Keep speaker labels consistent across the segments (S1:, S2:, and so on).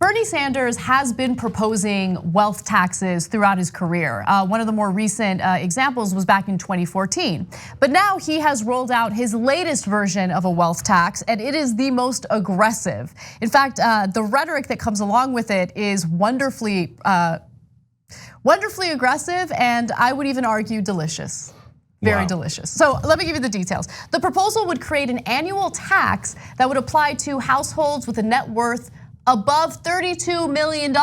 S1: Bernie Sanders has been proposing wealth taxes throughout his career. One of the more recent examples was back in 2014. But now he has rolled out his latest version of a wealth tax, and it is the most aggressive. In fact, the rhetoric that comes along with it is wonderfully aggressive, and I would even argue delicious. Very delicious. So let me give you the details. The proposal would create an annual tax that would apply to households with a net worth above $32 million,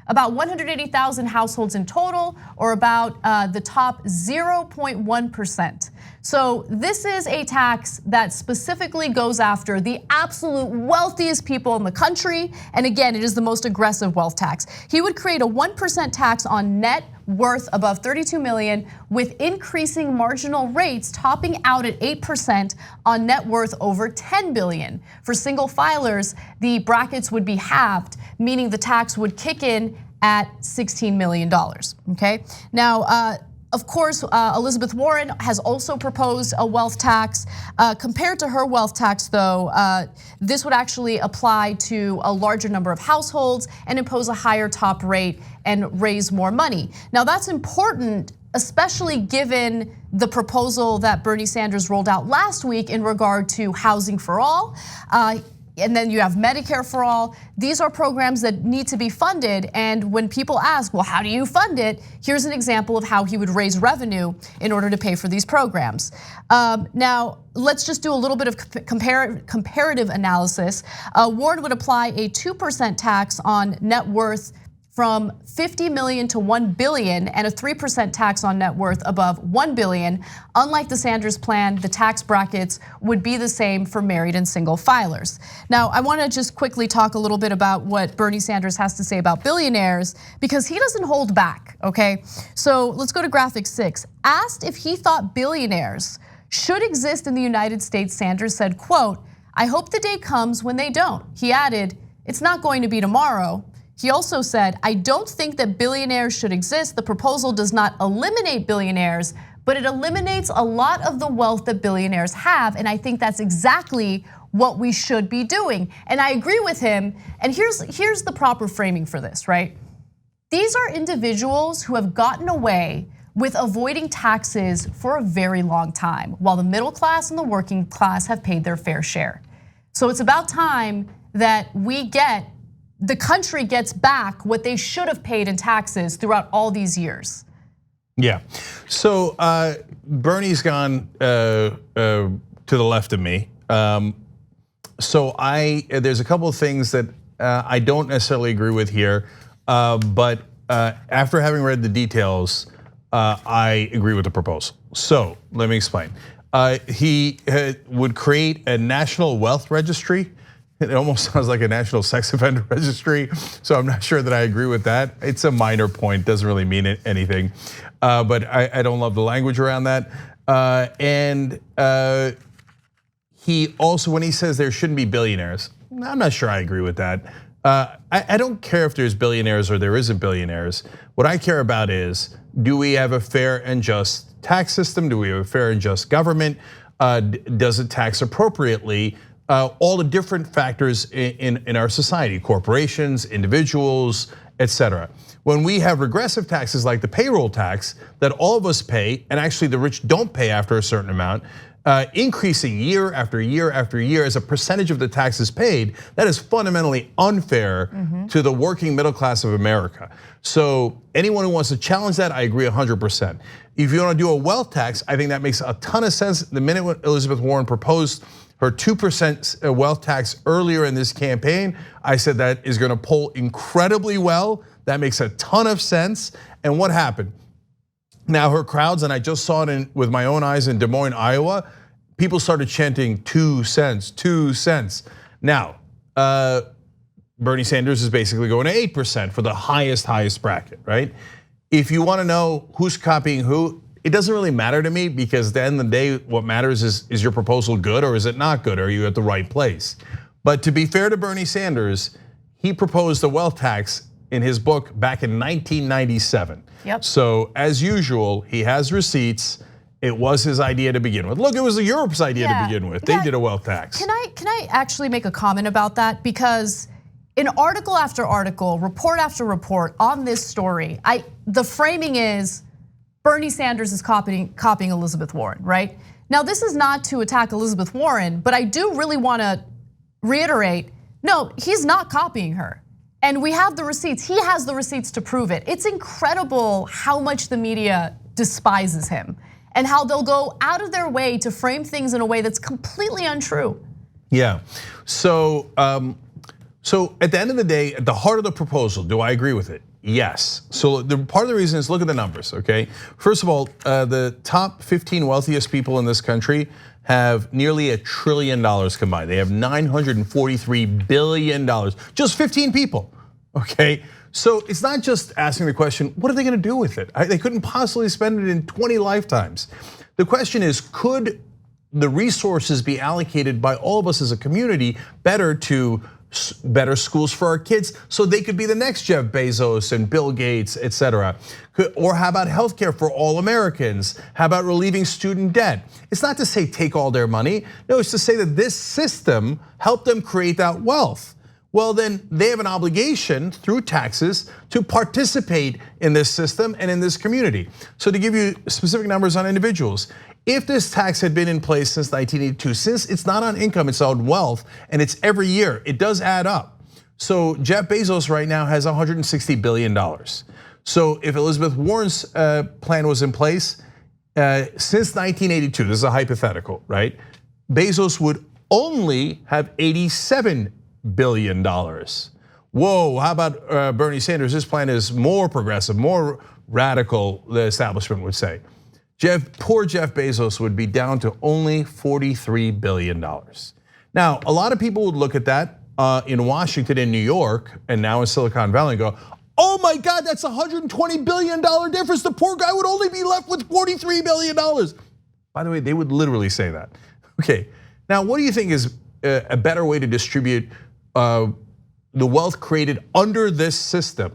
S1: about 180,000 households in total, or about the top 0.1%. So this is a tax that specifically goes after the absolute wealthiest people in the country. And again, it is the most aggressive wealth tax. He would create a 1% tax on net worth above 32 million, with increasing marginal rates topping out at 8% on net worth over 10 billion. For single filers, the brackets would be halved, meaning the tax would kick in at $16 million, okay? Now, of course, Elizabeth Warren has also proposed a wealth tax. Compared to her wealth tax, though, this would actually apply to a larger number of households and impose a higher top rate and raise more money. Now, that's important, especially given the proposal that Bernie Sanders rolled out last week in regard to housing for all. And then you have Medicare for all. These are programs that need to be funded. And when people ask, well, how do you fund it? Here's an example of how he would raise revenue in order to pay for these programs. Now, let's just do a little bit of comparative analysis. Warren would apply a 2% tax on net worth from 50 million to 1 billion, and a 3% tax on net worth above 1 billion. Unlike the Sanders plan, the tax brackets would be the same for married and single filers. Now, I wanna just quickly talk a little bit about what Bernie Sanders has to say about billionaires, because he doesn't hold back, okay? So let's go to graphic 6. Asked if he thought billionaires should exist in the United States, Sanders said, quote, "I hope the day comes when they don't." He added, "It's not going to be tomorrow." He also said, "I don't think that billionaires should exist. The proposal does not eliminate billionaires, but it eliminates a lot of the wealth that billionaires have. And I think that's exactly what we should be doing." And I agree with him. And here's the proper framing for this, right? These are individuals who have gotten away with avoiding taxes for a very long time, while the middle class and the working class have paid their fair share. So it's about time that the country gets back what they should have paid in taxes throughout all these years.
S2: Yeah, so Bernie's gone to the left of me. So there's a couple of things that I don't necessarily agree with here, but after having read the details, I agree with the proposal. So let me explain. He would create a national wealth registry. It almost sounds like a national sex offender registry, so I'm not sure that I agree with that. It's a minor point, doesn't really mean anything, but I don't love the language around that. And he also, when he says there shouldn't be billionaires, I'm not sure I agree with that. I don't care if there's billionaires or there isn't billionaires. What I care about is, do we have a fair and just tax system? Do we have a fair and just government? Does it tax appropriately? All the different factors in our society, corporations, individuals, etc. When we have regressive taxes like the payroll tax that all of us pay, and actually the rich don't pay after a certain amount, increasing year after year after year as a percentage of the taxes paid, that is fundamentally unfair to the working middle class of America. So anyone who wants to challenge that, I agree 100%. If you want to do a wealth tax, I think that makes a ton of sense. The minute Elizabeth Warren proposed her 2% wealth tax earlier in this campaign, I said that is gonna poll incredibly well. That makes a ton of sense. And what happened? Now her crowds, and I just saw it with my own eyes in Des Moines, Iowa, people started chanting 2 cents, 2 cents. Now, Bernie Sanders is basically going to 8% for the highest bracket, right? If you wanna know who's copying who, it doesn't really matter to me, because at the end of the day, what matters is your proposal good or is it not good? Are you at the right place? But to be fair to Bernie Sanders, he proposed a wealth tax in his book back in 1997.
S1: Yep.
S2: So as usual, he has receipts. It was his idea to begin with. Look, it was Europe's idea to begin with. They did a wealth tax.
S1: Can I actually make a comment about that? Because in article after article, report after report on this story, the framing is Bernie Sanders is copying Elizabeth Warren, right? Now, this is not to attack Elizabeth Warren, but I do really want to reiterate, no, he's not copying her. And we have the receipts. He has the receipts to prove it. It's incredible how much the media despises him and how they'll go out of their way to frame things in a way that's completely untrue.
S2: Yeah, so at the end of the day, at the heart of the proposal, do I agree with it? Yes. So part of the reason is look at the numbers, okay? First of all, the top 15 wealthiest people in this country have nearly $1 trillion combined. They have $943 billion, just 15 people, okay? So it's not just asking the question, what are they gonna do with it? They couldn't possibly spend it in 20 lifetimes. The question is, could the resources be allocated by all of us as a community better to better schools for our kids so they could be the next Jeff Bezos and Bill Gates, et cetera? Or how about healthcare for all Americans? How about relieving student debt? It's not to say take all their money. No, it's to say that this system helped them create that wealth. Well, then they have an obligation through taxes to participate in this system and in this community. So to give you specific numbers on individuals, if this tax had been in place since 1982, since it's not on income, it's on wealth, and it's every year, it does add up. So Jeff Bezos right now has $160 billion. So if Elizabeth Warren's plan was in place since 1982, this is a hypothetical, right? Bezos would only have $87 billion. Whoa, how about Bernie Sanders? His plan is more progressive, more radical, the establishment would say. Poor Jeff Bezos would be down to only $43 billion. Now, a lot of people would look at that in Washington and New York and now in Silicon Valley and go, oh my God, that's $120 billion difference. The poor guy would only be left with $43 billion. By the way, they would literally say that. Okay, now what do you think is a better way to distribute the wealth created under this system?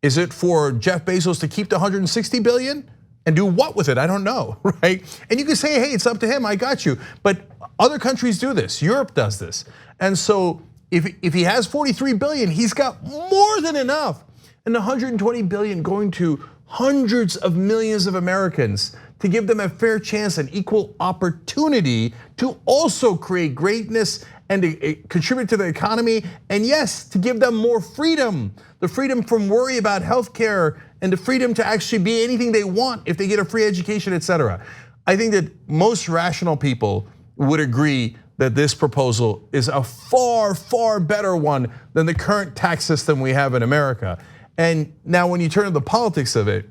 S2: Is it for Jeff Bezos to keep the $160 billion? And do what with it? I don't know, right? And you can say, hey, it's up to him, I got you. But other countries do this, Europe does this. And so if he has 43 billion, he's got more than enough. And the 120 billion going to hundreds of millions of Americans to give them a fair chance and equal opportunity to also create greatness and to contribute to the economy. And yes, to give them more freedom, the freedom from worry about healthcare and the freedom to actually be anything they want if they get a free education, et cetera. I think that most rational people would agree that this proposal is a far, far better one than the current tax system we have in America. And now when you turn to the politics of it,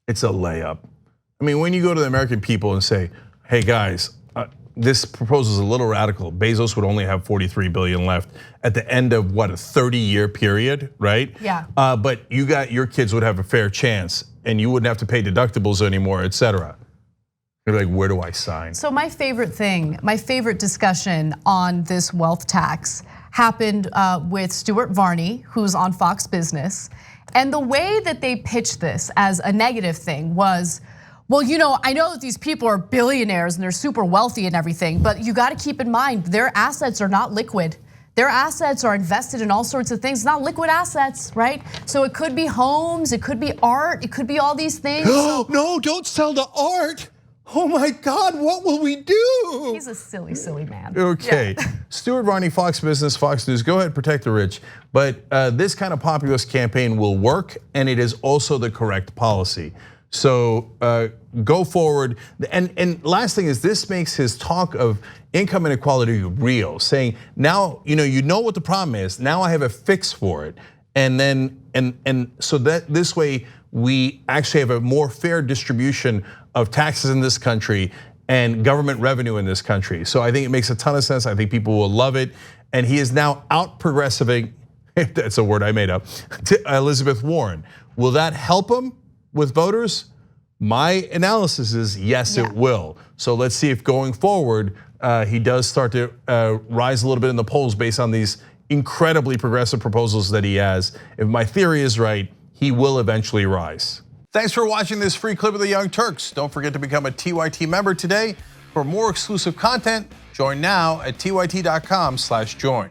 S2: it's a layup. I mean, when you go to the American people and say, hey guys, this proposal is a little radical. Bezos would only have 43 billion left at the end of what, a 30-year period, right?
S1: Yeah.
S2: But your kids would have a fair chance and you wouldn't have to pay deductibles anymore, et cetera. You're like, where do I sign?
S1: So my favorite thing, my favorite discussion on this wealth tax happened with Stuart Varney, who's on Fox Business. And the way that they pitched this as a negative thing was, well, I know that these people are billionaires and they're super wealthy and everything, but you gotta keep in mind, their assets are not liquid. Their assets are invested in all sorts of things, not liquid assets, right? So it could be homes, it could be art, it could be all these things.
S2: No, don't sell the art. Oh my God, what will we do?
S1: He's a silly, silly man.
S2: Okay, yeah. Stuart Varney, Fox Business, Fox News, go ahead, protect the rich. But this kind of populist campaign will work and it is also the correct policy. So go forward. And last thing is, this makes his talk of income inequality real, saying now you know what the problem is. Now I have a fix for it. And then so that this way we actually have a more fair distribution of taxes in this country and government revenue in this country. So I think it makes a ton of sense. I think people will love it. And he is now out progressiving, if that's a word I made up, to Elizabeth Warren. Will that help him with voters? My analysis is yes, it will. So let's see if going forward, he does start to rise a little bit in the polls based on these incredibly progressive proposals that he has. If my theory is right, he will eventually rise. Thanks for watching this free clip of the Young Turks. Don't forget to become a TYT member today. For more exclusive content, join now at tyt.com/join.